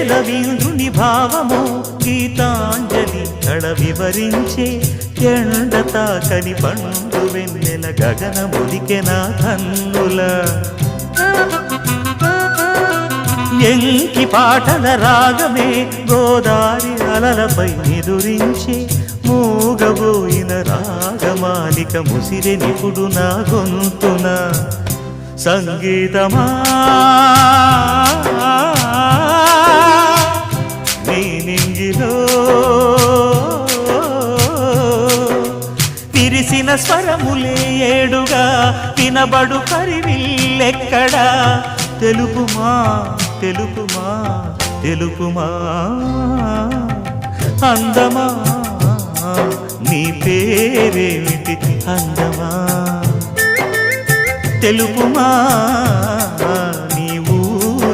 రవీంద్రుని భావము గీతాంజలి కళ వివరించే ఎండ తాకని పండు వెన్నెల గగనములికెన కన్నుల ఎంకి పాటల రాగమే గోదారి అలలపై నిదురించే మూగబోయిన రాగమాలిక ముసిరె నిపుడు నా గొంతున సంగీతమా నీ నింగిలో విరిసిన స్వరములే ఏడుగా వినబడు కరివిల్లెక్కడా తెలుపుమా తెలుపుమా తెలుపుమా అందమా నీ పేరేమిటి అందమా తెలుపుమా